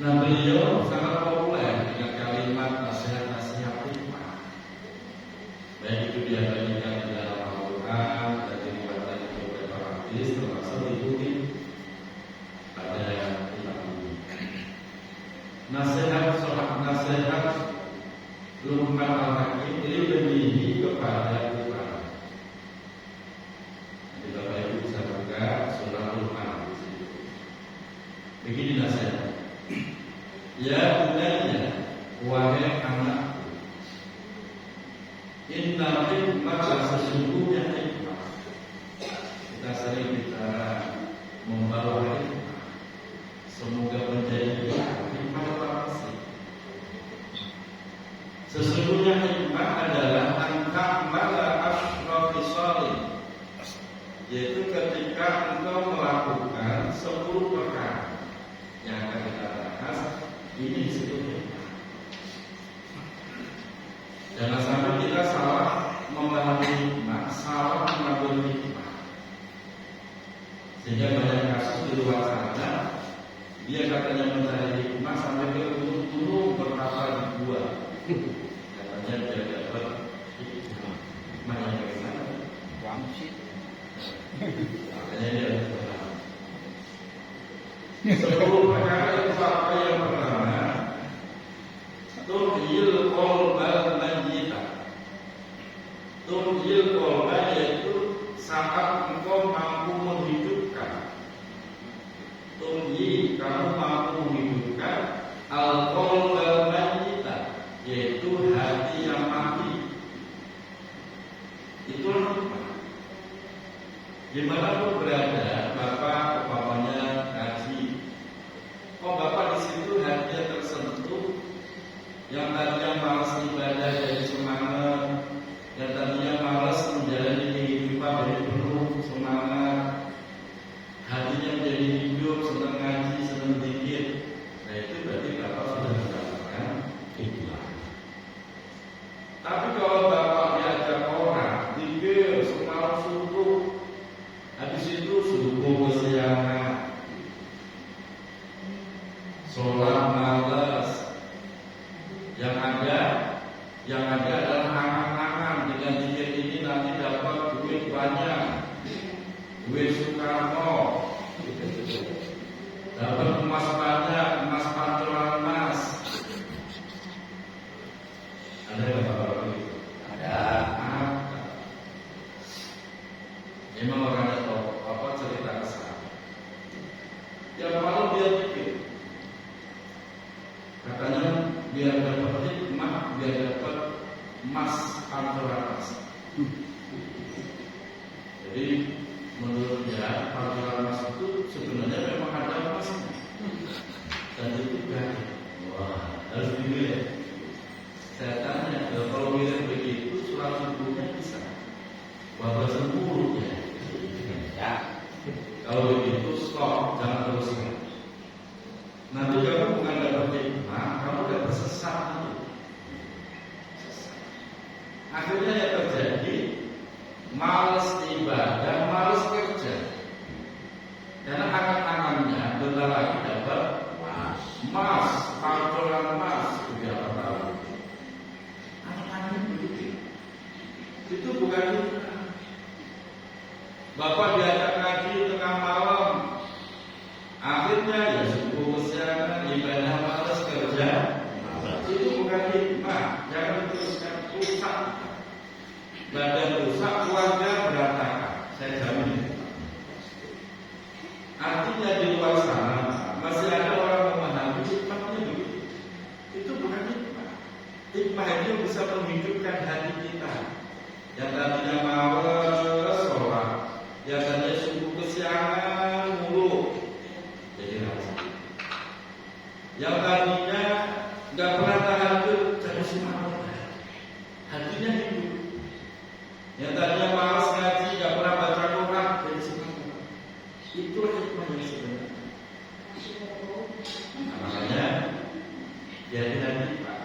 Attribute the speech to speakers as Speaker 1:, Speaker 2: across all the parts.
Speaker 1: Nah, beliau sangat populer dengan kalimat nasihat-nasihat hikmah. Baik itu dia bagikan di dalam Al-Quran dan diriwayatkan di beberapa hadis, termasuk dikutip pada kitab ini. Nasihat Luqman Al-Hakim lebih kepada Quran. Jadi Bapak Ibu bisa buka surah Luqman di situ. Begini nasihat. Ya bunayya, wahai anakku, inna hikmah, sesungguhnya hikmah. Kita sering bicara membawa hikmah. Semoga menjadi hikmah apa sih? Sesungguhnya hikmah adalah an-ta'mala asrafi shalih, yaitu ketika engkau melakukan 10 perkara yang akan kita bahas. Ini disebut hikmah. Jangan sampai kita salah memahami hikmah, salah mengambil hikmah. Sehingga banyak kasus di luar sana, dia katanya mencari hikmah sampai ke gunung bertapa di gua. Katanya dia dapat hikmah yang bagaimana? Wangsit. Makanya dia 10 perkara itu apa? Yang pertama, tuhyil qalbal mayyita. Tuhyil qalba yaitu saat engkau mampu menghidupkan. Tuhyi, kamu mampu menghidupkan al-qalbal mayyita, yaitu hati yang mati. Itulah hikmah. Dimanapun berada, Bapak umpamanya ngaji, Bapak di situ hatinya tersentuh, yang tadinya malas ibadah jadi semangat, yang tadinya malas menjalani kehidupan jadi penuh semangat, hatinya menjadi hidup, senang ngaji, senang zikir. Nah itu berarti Bapak sudah mendapatkan hikmah. Tapi kalau Bapak diajak orang zikir semalam subuh, habis itu subuh kesiangan, sholat malas, yang ada adalah angan-angan dengan zikir ini nanti dapat duit banyak, duit Soekarno, dapat emas banyak, emas pancuran emas. Ada nggak Bapak begitu? Ada. Memang orangnya tahu apa cerita kesal. Yang malam dia pikir, katanya biar dapat hikmah, biar dapat emas pancuran emas. Jadi menurut dia pancuran emas itu sebenarnya memang ada emasnya dan itu gaji. Wah, harus dilihat. Saya tanya, kalau mirip begitu surat subuhnya bisa wabah sembuhnya. Ya. Kalau begitu stop, jangan teruskan. Nanti kamu bukan dapat hikmah, kamu udah tersesat nanti. Akhirnya yang terjadi malas ibadah, malas kerja. Karena angan-angannya bentar lagi dapat emas, pancuran emas, berapa tahun. Angan-angannya begitu. Itu bukan hikmah. Bapak diajak ngaji tengah malam, akhirnya ya subuh kesiangan, ibadah malas kerja. Itu bukan hikmah. Jangan teruskan, rusak. Badan rusak, keluarga berantakan. Saya jamin. Artinya di luar sana masih ada orang memahami hikmahnya begitu. Itu bukan hikmah. Hikmah itu bisa menghidupkan hati kita. Yang tadinya malas sholat, yang tadinya subuh kesiangan mulu, jadi rasa. Yang tadinya nggak pernah tahajud, jadi semangat. Hatinya hidup. Yang tadinya malas ngaji, nggak pernah baca Quran, jadi semangat. Itulah hikmah yang sebenarnya. Nah, makanya hati-hati Pak.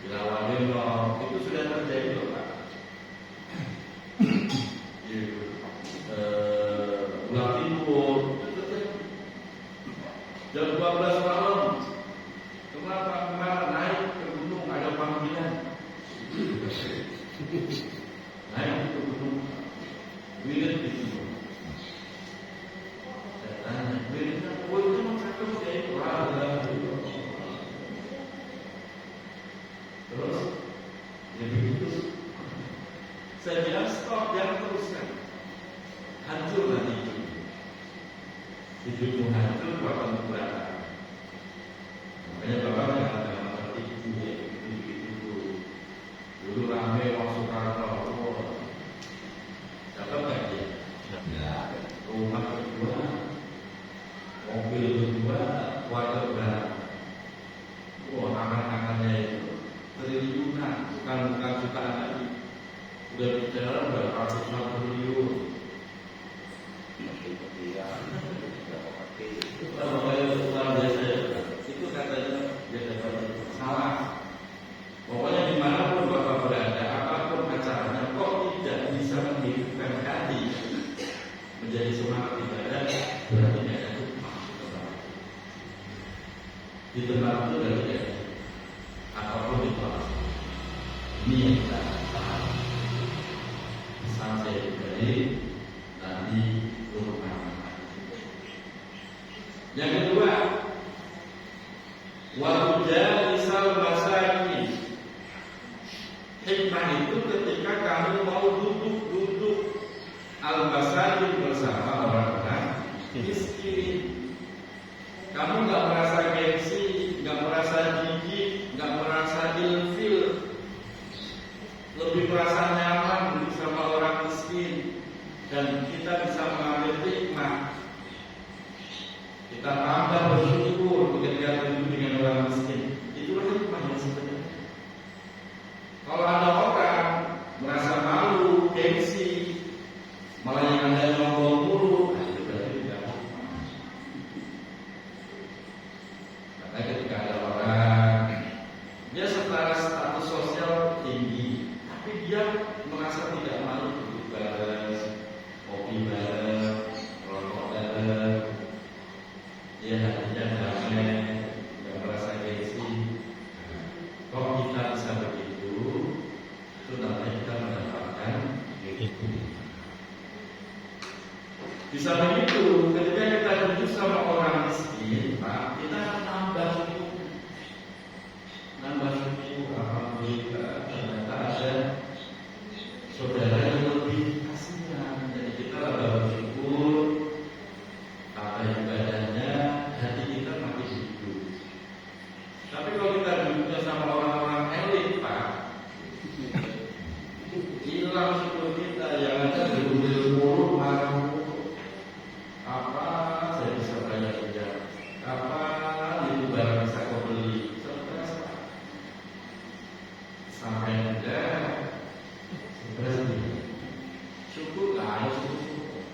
Speaker 1: Bila wadilno itu sudah terjadi loh Pak. Pulang tidur jam 12 malam, kemana naik ke gunung, ada panggilan naik ke gunung, wirid di gunung. Saya tanya, wiridnya, itu maksudnya kayak itu terus ya begitu. Saya bilang stop, jangan teruskan. Hancur nanti hidupmu hancur, Bapak berat. Makanya Bapak jangan tertipu ya, begitu. Dulu rame waktu Soekarno, dapat nggak dia? Ya. Rumah kedua, mobil kedua, keluarga berat. Angan-angannya itu triliunan, bukan jutaan lagi. Udah bicara ratusan triliun. Itu katanya dia dapat salah. Pokoknya dimanapun Bapak berada, apapun acaranya, kok tidak bisa menghidupkan hati menjadi semangat ibadah, berarti tidak ada hikmah di tempat itu. Dari dia apapun itu ini yang kita paham sampai dari tadi rumah. Yang kedua, wajalisal masakin. Hikmah itu ketika kamu mau duduk al-masakin bersama orang-orang miskin. Kamu nggak merasa gengsi, nggak merasa jijik, nggak merasa ilfil, lebih merasa nyaman bersama orang miskin, dan kita bisa mengambil hikmah. Kita tambah bersyukur ketika hidup dengan orang miskin. Itulah hikmah yang sebenarnya. Kalau ada orang merasa malu, gengsi, malah yang ada ngomong mulu, itu berarti tidak hikmah. Karena ketika ada orang dia setara status sosial tinggi, tapi dia merasa tidak malu duduk bareng, kopi bareng, rokok bareng, dia hatinya damai, tidak merasa gengsi. Kalau kita bisa begitu, itu namanya kita mendapatkan itu. Bisa begitu, ketika kita duduk sama orang miskin, Pak, kita akan nambah syukur. Alhamdulillah, ternyata ada saudara yang lebih kasihan. Jadi kita tambah bersyukur, tambah ibadahnya, hati kita makin hidup. Tapi kalau kita duduknya sama orang-orang elit, Pak, hilang syukur kita. Yang ada bergumul mulu, marah mulu. Apa saya bisa bayar saja? Apa itu barang bisa kau beli? Stres, Pak. Sampai enggak stres nih. Syukurlah, harus syukur.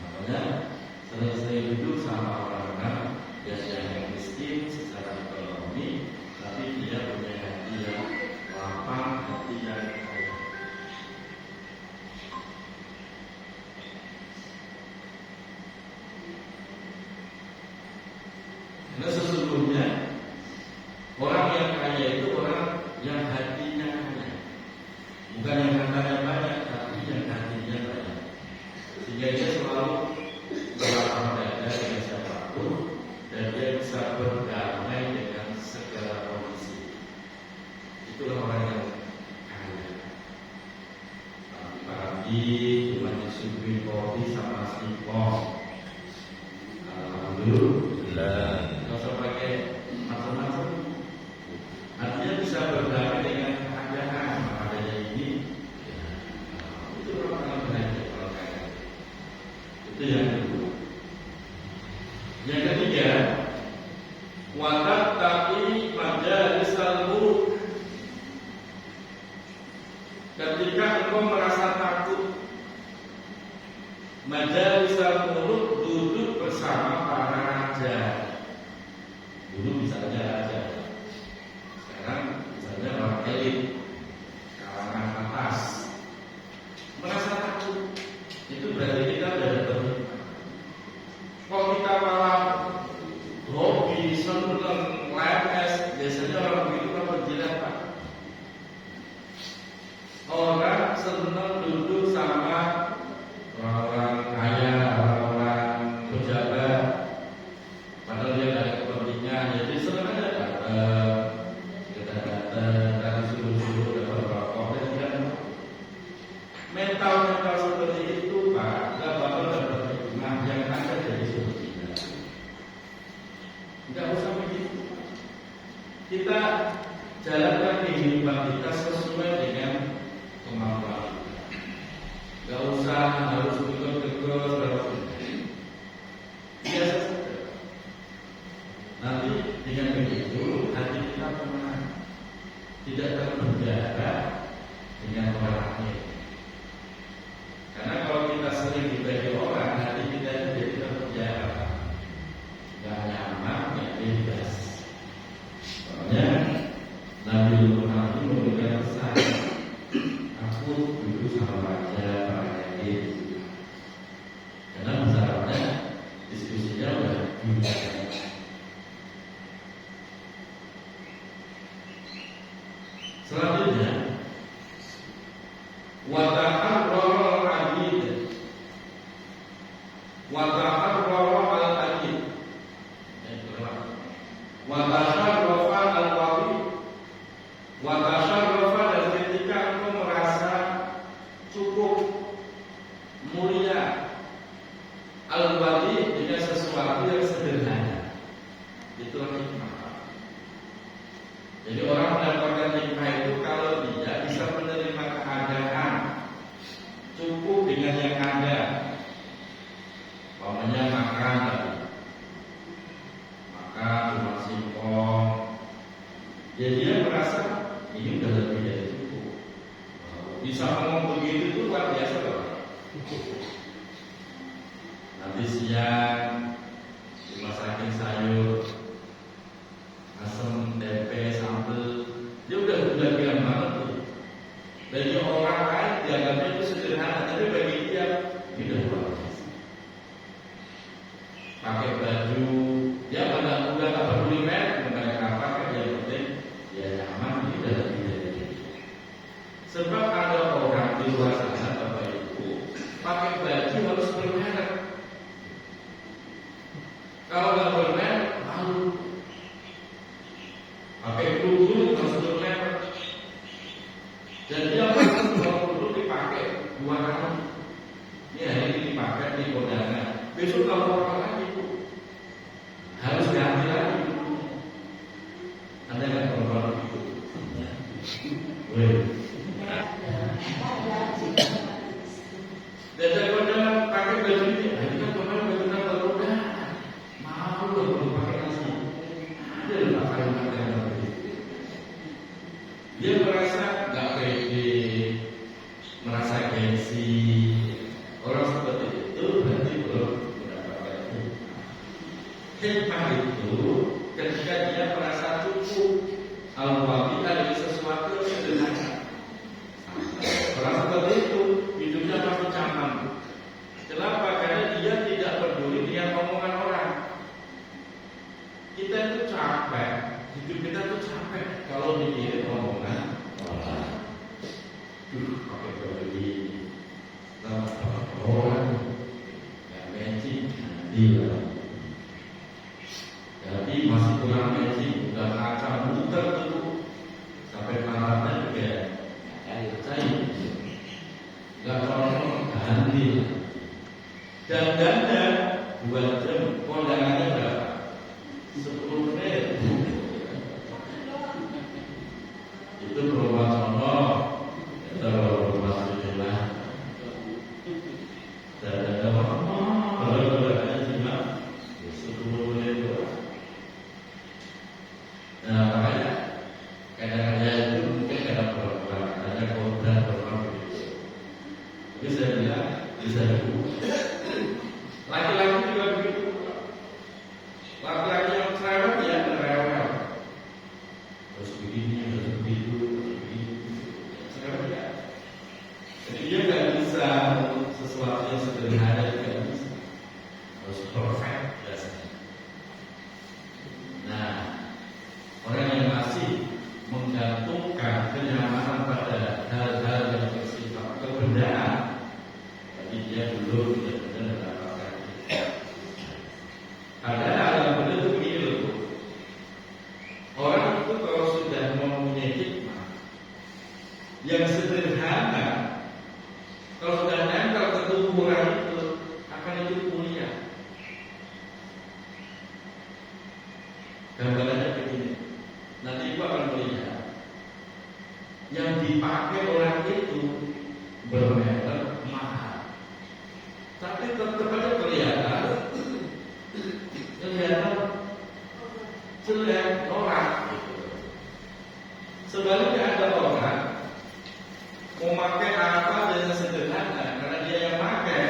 Speaker 1: Makanya sering-sering duduk sama orang-orang yang miskin secara ekonomi, tapi dia punya hati yang lapang, hati yang kaya. Karena sesungguhnya orang yang kaya itu orang yang hatinya kaya, bukan yang hartanya banyak, tapi yang hatinya banyak. Sehingga dia selalu berlapang dada dengan siapapun, dan dia bisa berdamai dengan segala kondisi. Itulah orang yang kaya. Pagi cuma disuguhi kopi sama singkong. Alhamdulillah. Nggak usah pakai macam-macam. Artinya bisa berdamai dengan keadaan adanya ini. Itu orang yang bahagia, orang kaya. Itu yang kedua. Yang ketiga, watattaqi majalisal muluk. Ketika engkau merasa takut, majalisal muluk, duduk bersama para raja. Dulu misalnya raja, sekarang misalnya orang elit, kalangan atas, merasa takut, itu berarti kita sudah berhikmah. Kalau kita malah hobi, seneng, lemes, biasanya orang begitu kan berjilat, Pak. Orang senang duduk sama orang-orang kaya, orang-orang pejabat, padahal dia ada kepentingan, jadi senang aja datang suruh-suruh dapat rokok dan tidak. Mental seperti itu, Pak, nggak bakal dapat hikmah yang ada dari seperti itu. Nggak usah begitu. Kita jalankan kehidupan kita sesuai dengan kemampuan kita. Gak usah harus ikut-ikut, biasa saja. Nanti dengan begitu hati kita tenang, tidak terpenjara dengan orang lain. Karena kalau kita sering dibagi orang, hati kita itu jadi terpenjara, gak nyaman, gak bebas. Soalnya Nabi Muhammad ini memberikan pesan, aku duduk sama raja, para elit. Karena misalnya diskusinya udah dimulai. Selanjutnya, wataharrara al-adid. Wataharrara al-adid. Watasharrafa al-wali, watasharrafa, dan ketika engkau merasa cukup mulia al-wali dengan sesuatu yang sederhana, itulah hikmah. Jadi orang mendapatkan hikmah itu kalau dia bisa menerima keadaan, cukup dengan yang ada. Umpamanya makan tadi, makan cuma singkong, ya dia merasa ini udah lebih dari cukup. Bisa ngomong begitu itu luar biasa loh. Nanti siang dimasakin sayur, asam, tempe, sambal, dia udah bilang banget tuh. Bagi orang lain dianggapnya itu sederhana, tapi bagi dia ini udah luar biasa. Pakai baju, dia udah nggak peduli merek, merek apa kan, yang penting dia nyaman, ini udah lebih dari itu. Sebab ada orang di luar sana Bapak Ibu pakai baju harus bermerek. Kalau nggak bermerek malu. Pakai kerudung harus bermerek. Dan dia kalau kerudung dipakai 2 kali. Ini hari ini dipakai di kondangan. Besok kalau orang lagi harus ganti lagi. Anda nggak perlu itu. Dan saya kondangan pakai baju ini. Ini kan kemarin baju nambah roda. Maaf loh belum pakai nasi. Ada loh pakai yang begitu. Dia merasa nggak pede, merasa gengsi. Orang seperti itu berarti belum mendapatkan hikmah itu ketika dia merasa cukup. Al-wali dari sesuatu yang sederhana. Orang seperti itu hidupnya pasti nyaman. Kenapa? Karena dia tidak peduli dengan omongan orang. Kita itu capek, hidup kita itu capek kalau mikirin omongan orang. Pakai baju ini, orang yang matching dia. Jadi masih kurang matching, udah kaca muter tuh sampai parahnya juga cair. Gak cocok ganti. Dan ganda 2 jam, kondangannya berapa? 10 menit. Itu berubah contoh. Itu berubah sejumlah. Dan ada kalau ada cuma 10 menit doang. Nah makanya kadang-kadang itu mungkin kadang berubah, ada kodrat berubah begitu. Tapi saya bilang bisa diubah. Laki-laki juga begitu. Laki-laki yang cerewet ya cerewet. Terus begini, terus begitu, terus begini. Cerewet ya. Jadi dia nggak bisa sesuatu yang sederhana juga bisa. Harus perfect biasanya. Nah, orang yang masih menggantungkan kenyamanan pada hal-hal yang bersifat kebendaan, jadi dia belum benar-benar mendapatkan. Padahal yang benar itu begini loh. Orang itu kalau sudah mempunyai hikmah yang sederhana, kalau sudah nempel ke tubuh orang itu, akan itu mulia. Gambarannya begini. Nanti Ibu akan melihat yang dipakai orang itu bermerek mahal, tapi tetap aja kelihatan jelek norak gitu. Sebaliknya ada orang mau pakai apa dengan sederhana, karena dia yang pakai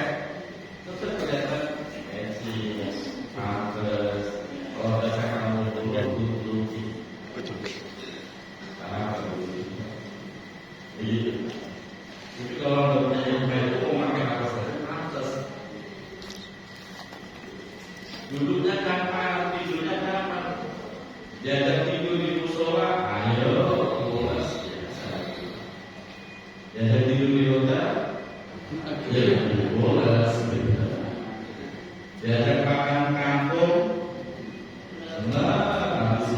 Speaker 1: tetap kelihatan fancy, pantes. Kalau ada kamu dulu begitu. Jadi kalau nggak punya hikmah itu mau pakai apa saja pantas. Duduknya kapan, tidurnya kapan. Diajak tidur di musola, ayo pulas biasa. Diajak tidur di hotel, ya pulas. Diajak makan kampung, nah habis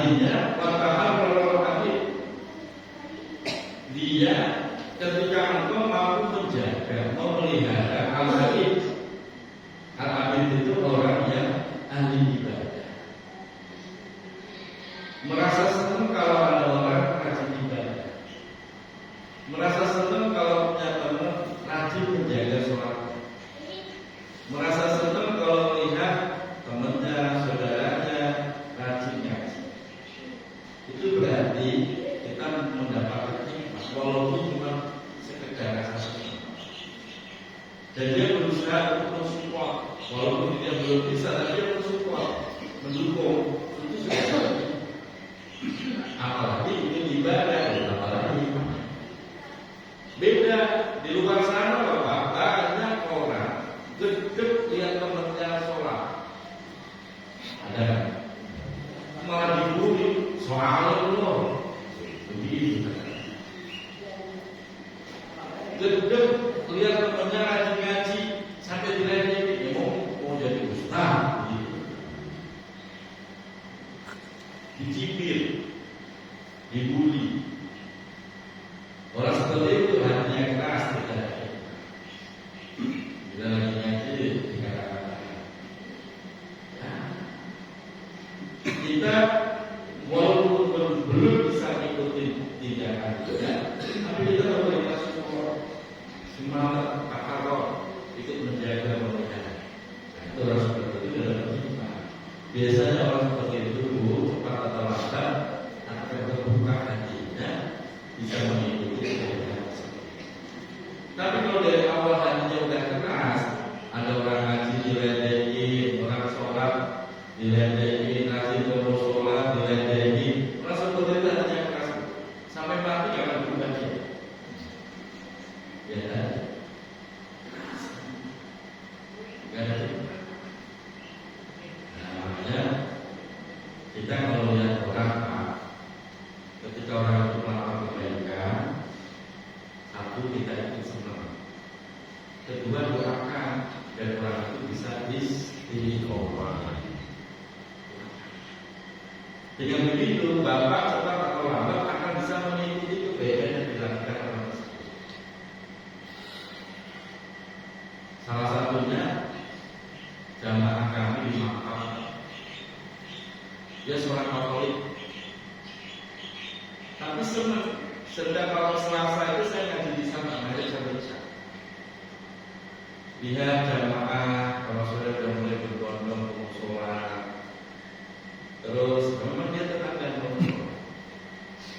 Speaker 1: Artinya watahal hati dia ketika engkau mampu menjaga, memelihara al-habib. Al-habib itu orang yang ahli ibadah. Merasa senang kalau ada orang rajin ibadah. Merasa senang kalau punya teman rajin menjaga sholat. Merasa senang kalau melihat temannya, saudaranya rajin ngaji. Itu berarti kita mendapatkan nikmat, walaupun cuma sekedar rasa senang. Dan dia berusaha untuk mensupport, walaupun dia belum bisa, tapi dia mensupport, mendukung. Itu sudah. Apalagi itu ibadah, apalagi beda di luar sana, Bapak. Banyak orang gedeg lihat temannya sholat, ada malah dibully soal lo begitu. Gedeg lihat temannya rajin ngaji sampai diledekin, mau jadi ustaz gitu. Dicibir, dibully. Orang seperti itu hatinya keras, tidak. Kita lagi ngaji dikatakan kita walaupun belum bisa ikuti tindakan kita, tapi kita memberikan support, semangat, takaror, ikut menjaga mereka. Itu orang seperti itu dalam kita. Biasanya orang seperti itu cepat atau lambat akan terbuka hatinya, bisa mengikuti tindakan tersebut. Tapi kalau dari awal hatinya udah keras, ada orang ngaji diledekin, orang sholat diledekin, ngaji terus sholat diledekin, orang seperti itu hatinya keras, sampai mati gak akan berubah dia. Ya kan? Gak ada berubah. Nah, makanya kita kalau lihat orang, ketika orang itu melakukan kebaikan, satu kita ikut senang, kedua doakan dan orang itu bisa istiqomah. Dengan begitu Bapak cepat atau lambat akan bisa mengikuti kebaikan yang dilakukan orang tersebut. Salah satunya jamaah kami di Makkah. Dia seorang Katolik, tapi senang. Sedang kalau Selasa itu saya ngaji di sana, hari saya lihat jamaah kalau sudah mulai berbondong sholat. Terus memang dia tenang dan kontrol.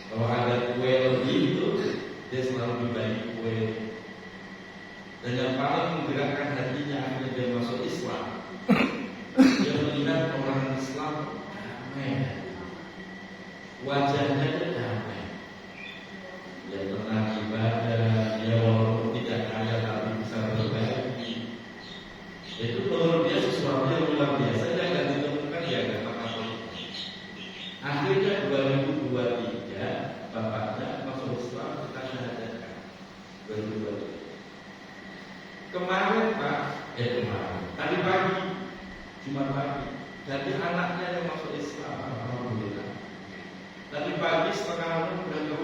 Speaker 1: Kalau ada kue lebih itu, dia selalu dibagi kue. Dan yang paling menggerakkan hatinya akhirnya dia masuk Islam. Dia melihat orang Islam damai, wajahnya itu damai. Dia tenang ibadah, dia walaupun tidak kaya tapi bisa berbagi. Itu menurut dia sesuatu yang luar biasa. Dia akan ditemukan ya kata Katolik. Akhirnya 2023 bapaknya masuk Islam, kita syahadatkan 2023. Kemarin Pak, tadi pagi, Jumat pagi, jadi anaknya yang masuk Islam, alhamdulillah. Tadi pagi setengah 6 udah ke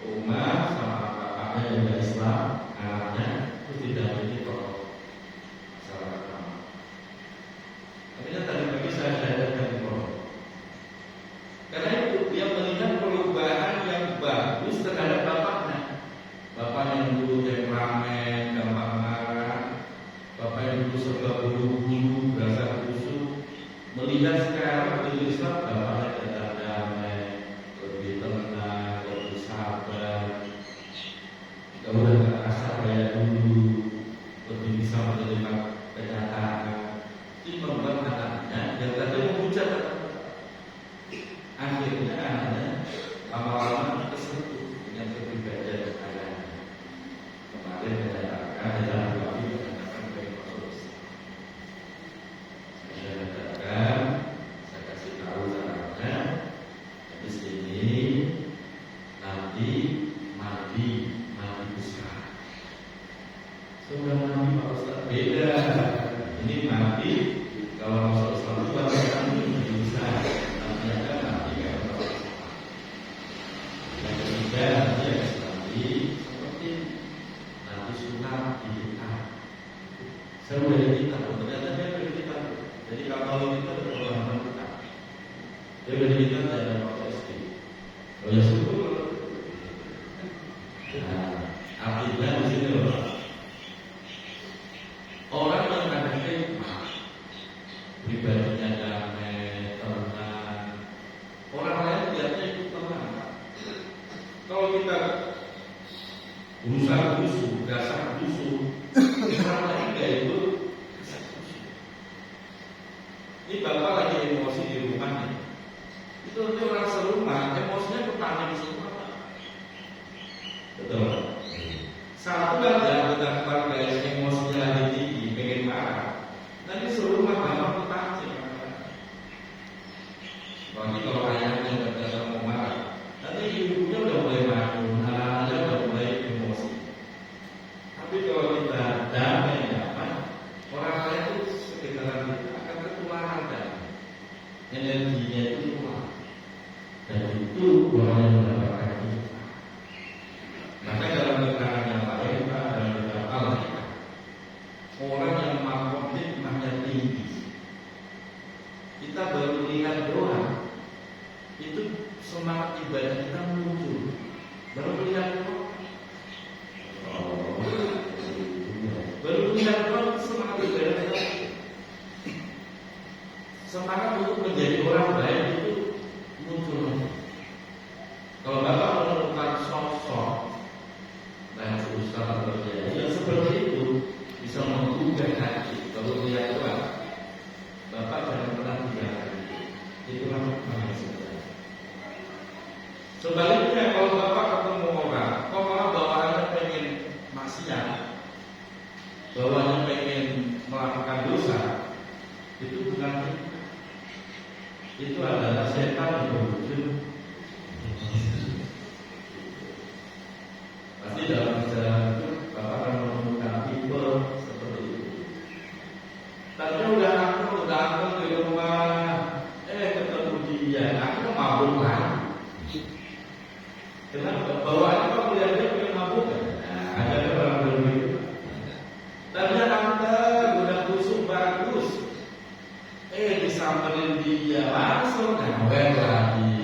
Speaker 1: rumah sama bapaknya yang dari Islam, anaknya itu tidak memiliki tokoh salah agama. Akhirnya tadi pagi saya syahadatkan di pondok. Karena itu dia melihat perubahan yang bagus terhadap bapaknya. Bapak yang dulu temperamen, gampang marah, bapak yang dulu serba buru-buru, berasa kusut, melihat sekarang di Islam bapaknya tetap damai, lebih tenang, lebih sabar. Tidak udah gak kasar kayak dulu, lebih bisa menerima kenyataan. Ini membuat anaknya yang tadi menghujat, akhirnya anaknya lama-lama tersentuh dengan kepribadian ayahnya. Kemarin menyatakan dalam kami mengatakan baik masuk. Saya katakan ternyata dia pendidikan. Jadi kalau kita berpengalaman kita, dia pendidikan dari waktu SD. Oh ya syukur. Nah, artinya di sini loh, orang yang ada hikmah, pribadinya damai, tenang, orang lain lihatnya itu tenang. Kalau kita berusaha busuk, dasar busuk, orang lain gak itu. Ini bapak lagi emosi di rumah nih. Itu nanti orang serumah, emosinya kepanik semua. Betul. Satu aja kita keluarga yang emosinya lagi tinggi, pengen marah, nanti serumah gampang kepancing. Bagi kalau ayahnya udah biasa mau marah, nanti ibunya udah mulai marah, anaknya udah mulai emosi. Tapi kalau kita damai nyaman, orang lain itu sekitaran kita akan ketularan dan energinya itu keluar. Dan itu orang yang mendapatkan kita. Maka dalam keterangan yang lain, dalam kitab Al-Hikmah, orang yang makom hikmahnya tinggi, kita baru lihat doang, itu semangat ibadah kita muncul. Baru lihat doang, semangat ibadah kita, semangat untuk menjadi orang baik itu muncul. Kalau Bapak menemukan sosok dan usaha terjadi yang seperti itu bisa menggugah hati. Kalau lihat Tuhan, Bapak jangan pernah tinggalkan itu. Itulah hikmah sebenarnya. Sebaliknya kalau Bapak ketemu orang, kok malah bawaannya pengen maksiat, bawaannya pengen melakukan dosa, itu bukan hikmah. Itu adalah setan yang berwujud. Pasti dalam perjalanan itu Bapak akan menemukan tipe seperti itu. Tadinya udah angkat di rumah, ketemu dia, aku mabuk lagi. Kenapa? Bawaannya kok melihatnya pengen mabuk kan? Nah, ada orang begitu. Tadinya angkat, udah busuk bagus, disamperin dia langsung ngawet lagi.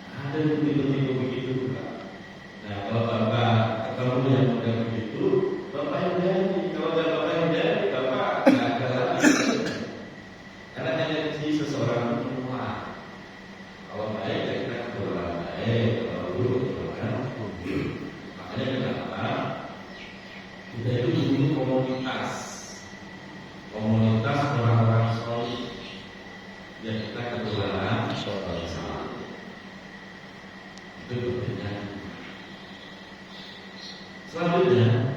Speaker 1: Ada tipe-tipe begitu Pak. Nah kalau Bapak ketemu yang model begitu, Bapak yang jadi. Kalau Bapak yang jadi, Bapak nggak ada lagi. Karena energi seseorang itu muat. Kalau baik ya kita kebetulan baik, kalau buruk kebetulan buruk. Makanya kenapa kita itu butuh komunitas orang-orang solid yang kita kebetulan sama. Itu berbeda. Selanjutnya,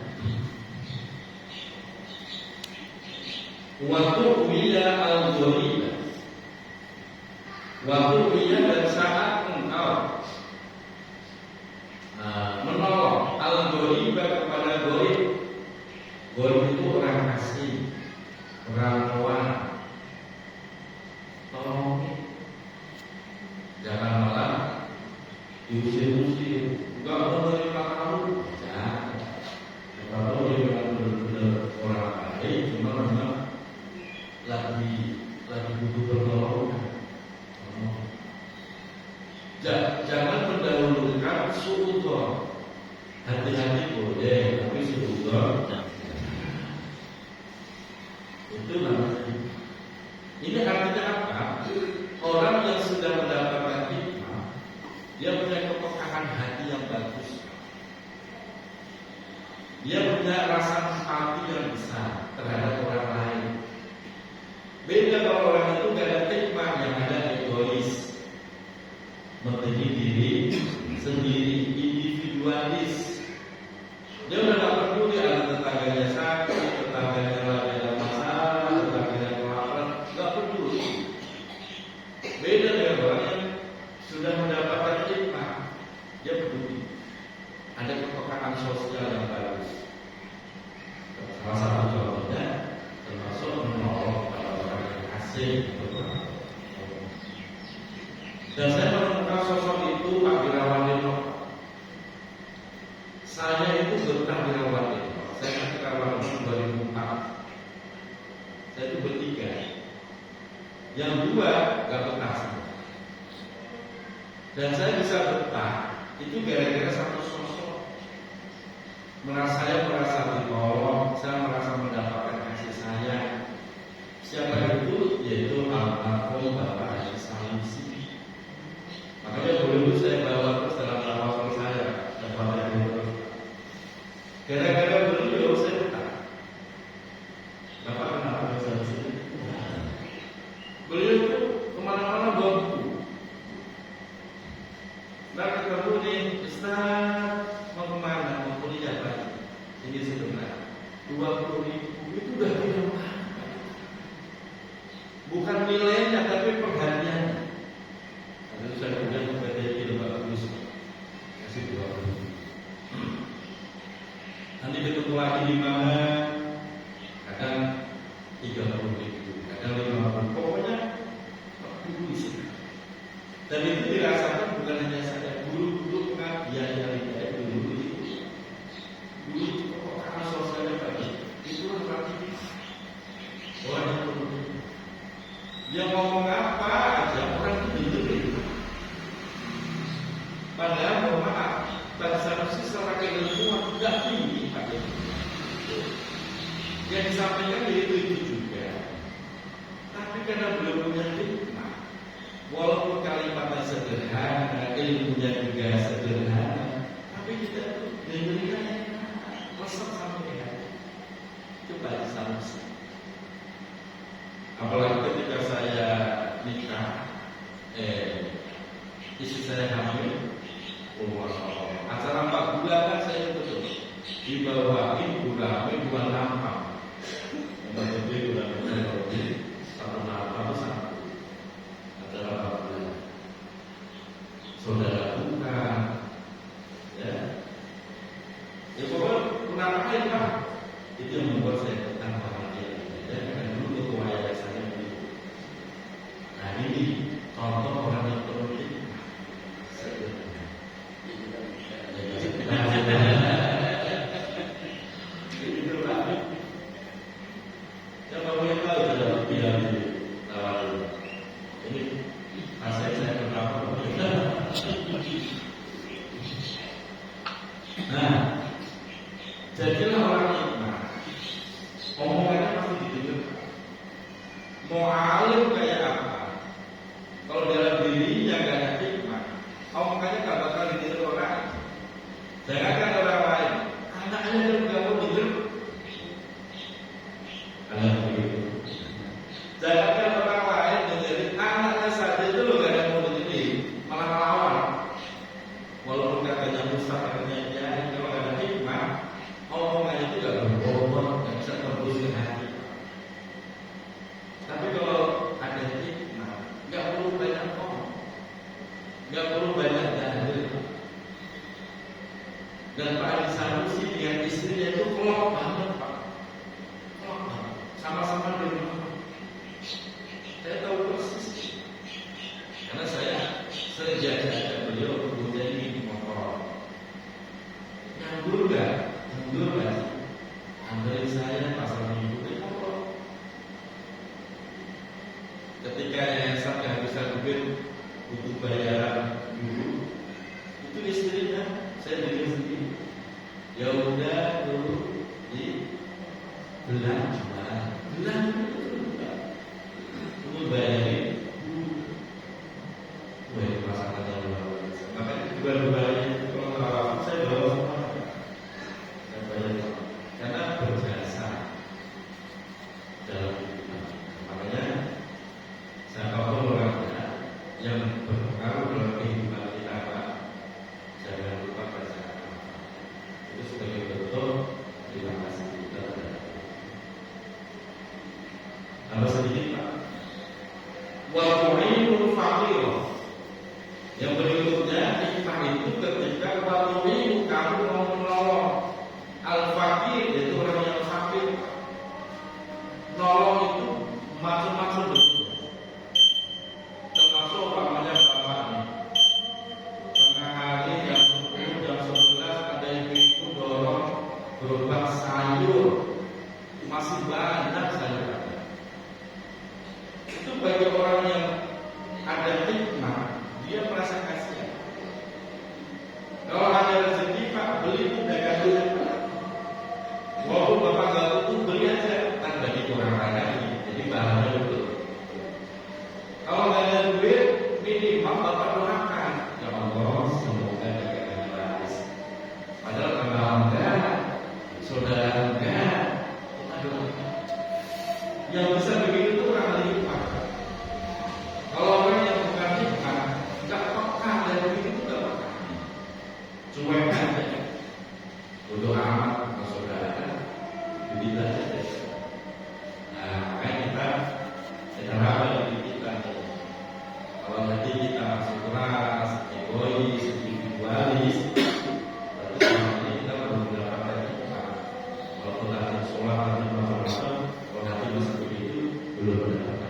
Speaker 1: waktu wiyah al-ghoriba, waktu wiyah dan saat engkau menolong al-ghoriba kepada gharib. Gharib itu orang asing, orang luar. Tolong, jangan malah diusir-usir. Enggak menerima kamu. Jangan. Kalau dia memang benar-benar orang baik, cuma memang lagi butuh pertolongan. Jangan mendahulukan suudzon. Hati-hati boleh, tapi suudzon itu namanya. Ini artinya apa? Orang yang sudah mendapatkan hikmah, dia punya kepekaan hati yang bagus. Dia punya rasa empati yang besar terhadap orang lain. Beda kalau orang itu gak ada hikmah, yang ada egois, mentinggi diri sendiri, individualis. Dia udah gak peduli ada tetangganya sakit, tetangganya lagi ada masalah, tetangganya kelaparan, gak peduli. Beda dengan orang yang sudah mendapatkan hikmah, dia peduli. Ada kepekaan sosial yang bagus. Salah satu contohnya termasuk menolong orang yang asing. Dan saya menemukan sosok itu Pak Wirawan Dino. Saya itu betah Wirawan Dino. Saya kasih kawan Yang dua nggak betah. Dan saya bisa betah itu gara-gara satu sosok. Saya merasa ditolong, saya merasa mendapatkan kasih sayang. Siapa itu? Yaitu almarhum Bapak Haji Salim Sibi. Makanya dulu saya bawa terus dalam tawaful saya. Gara-gara beliau saya betah. Bapak kenapa bisa di sini? Beliau itu kemana-mana bawa buku. Nah ketemu nih, Ustaz mau kemana? Mau kuliah lagi. Ini sebenarnya 20.000 itu udah bilang bukan nilainya tapi perhatiannya. Lalu saya kemudian kepada ilmu bagus kasih 20.000. Nanti ketemu lagi di mana? Kadang 30.000, kadang 50. Pokoknya dulu sih. Dan itu dirasakan bukan hanya saya, guru-guru pengabdian yang saya dulu itu. Dulu itu karena sosialnya baik, itu relatif orang yang berpikir. Dia ngomong apa aja orang itu dengerin. Padahal mohon maaf, bahasa Rusia secara keilmuan tidak tinggi pada yang disampaikan itu juga. Tapi karena belum punya hikmah, walaupun kalimatnya sederhana, ilmunya juga sederhana, tapi kita tuh dengerinnya resep sampai ya. Itu bahasa Rusia. Apalagi ketika saya nikah, istri saya hamil, acara 4 bulan kan saya betul dibawain bulan lampang. Jadi bulan satu nampang satu acara 4 bulan. Saudara bukan, ya. Ya pokoknya penampakan Pak, itu yang membuat saya tentang bahagia. Ya, karena dulu itu wayang saya begitu. Nah ini contoh orang yang terhormat. Jadilah orang hikmah. Omongannya pasti didengar. Mau alim kayak apa? Kalau dalam dirinya gak ada hikmah, omongannya gak bakal didengar orang. Jangankan orang lain, anaknya yang gak mau dengar. Jangankan orang lain dengerin, anaknya saja itu loh gak ada mau dengerin, malah melawan. Walaupun katanya Musa, katanya dia, kalau gak ada hikmah, omongannya itu gak berbobot, gak bisa tembus ke hati. Tapi kalau ada hikmah, gak perlu banyak ngomong, gak perlu banyak dalil. Dan Pak Haji Sanusi dengan istrinya itu klop banget Pak, klop banget, sama-sama di rumah. Saya tahu persis, karena saya sering diajak beliau kemudian ini motor. Nganggur gak? Nganggur gak? Anterin saya pasal minggu di motor. Ketika yayasan gak bisa duit, butuh bayaran dulu, itu istrinya saya bikin sendiri. Ya udah dulu di belanja dulu bayarin. Wah, masalahnya luar biasa. Makanya dua-duanya kalau tahu saya bawa semua. Saya bayar karena berjasa dalam kehidupan. Makanya siapapun orangnya yang berpengaruh dalam kehidupan kita, Pak, jangan lupa baca. Itu sebagai bentuk terima kasih kita. Tambah sedikit Pak. Wa tu'inul faqir. Yang berikutnya hikmah itu ketika wa tu'inu kamu mau menolong al-faqir, yaitu orang yang fakir. Nolong itu macam-macam bentuk. Termasuk umpamanya bapak nih. Tengah hari jam 10, jam 11 ada ibu-ibu dorong gerobak sayur, masih banyak sayur. Itu bagi orang yang ada hikmah, dia merasa kasihan. Kalau ada rezeki Pak, beli itu dagang dulu. Walaupun Bapak nggak butuh, beli aja, kan bagi orang kaya ini. Jadi bahannya betul. Kalau nggak ada duit, minimal Bapak doakan, ya Allah, semoga dagangannya laris. Padahal kenal enggak, saudara enggak, aduh. Yang bisa begitu itu orang hikmah. Kalau orang yang bukan hikmah, nggak peka dan begitu nggak peka. Cuek aja, bodoh amat sama saudara, begitu aja. Nah, makanya kita harap dari kita nih. Kalau nanti kita masuk keras, egois, individualis, berarti selama ini kita belum mendapatkan hikmah. Walaupun nanti sholat, nanti macam-macam, kalau nanti masih begitu belum mendapatkan.